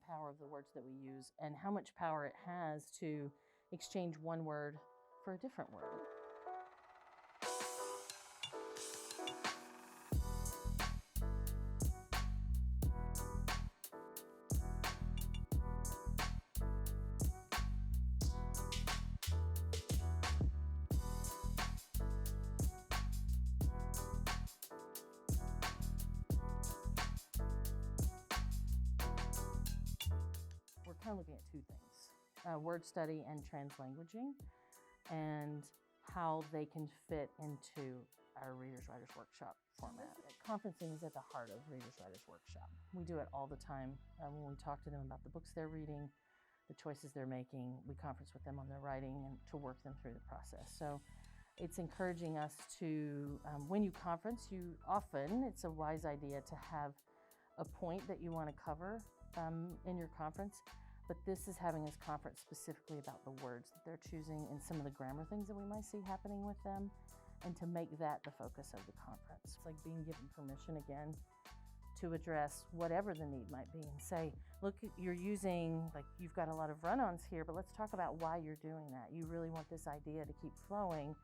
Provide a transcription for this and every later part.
power of the words that we use and how much power it has to exchange one word for a different word. We're kind of looking at two things, word study and translanguaging, and how they can fit into our Readers Writers Workshop format. Conferencing is at the heart of Readers Writers Workshop. We do it all the time when we talk to them about the books they're reading, the choices they're making. We conference with them on their writing and to work them through the process. So it's encouraging us to, when you conference, it's a wise idea to have a point that you want to cover in your conference, but this is having us conference specifically about the words that they're choosing and some of the grammar things that we might see happening with them, and to make that the focus of the conference. It's like being given permission again to address whatever the need might be and say, look, you're using, like, you've got a lot of run-ons here, but let's talk about why you're doing that. You really want this idea to keep flowing,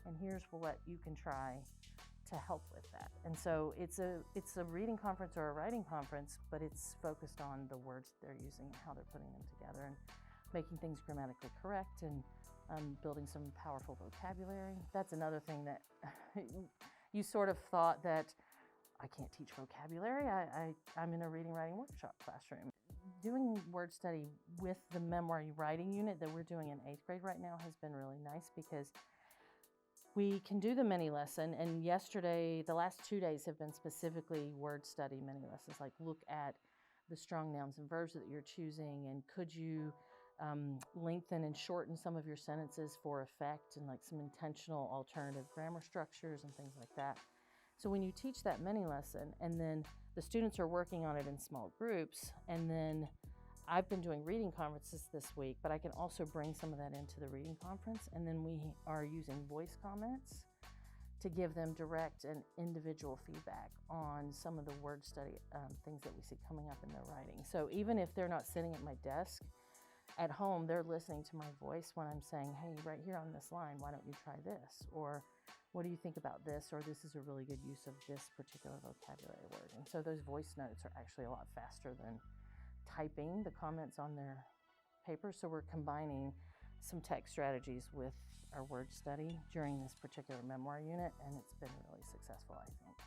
and here's what you can try to help with that. And so it's a reading conference or a writing conference, but it's focused on the words that they're using and how they're putting them together and making things grammatically correct and building some powerful vocabulary. That's another thing that you sort of thought that I can't teach vocabulary. I'm in a reading writing workshop classroom. Doing word study with the memoir writing unit that we're doing in 8th grade right now has been really nice because we can do the mini lesson, and yesterday, the last 2 days have been specifically word study mini lessons, like look at the strong nouns and verbs that you're choosing, and could you lengthen and shorten some of your sentences for effect, and like some intentional alternative grammar structures and things like that. So when you teach that mini lesson, and then the students are working on it in small groups, and then I've been doing reading conferences this week, but I can also bring some of that into the reading conference, and then we are using voice comments to give them direct and individual feedback on some of the word study things that we see coming up in their writing. So even if they're not sitting at my desk at home, they're listening to my voice when I'm saying, hey, right here on this line, why don't you try this? Or what do you think about this? Or this is a really good use of this particular vocabulary word. And so those voice notes are actually a lot faster than typing the comments on their paper. So we're combining some tech strategies with our word study during this particular memoir unit, and it's been really successful, I think.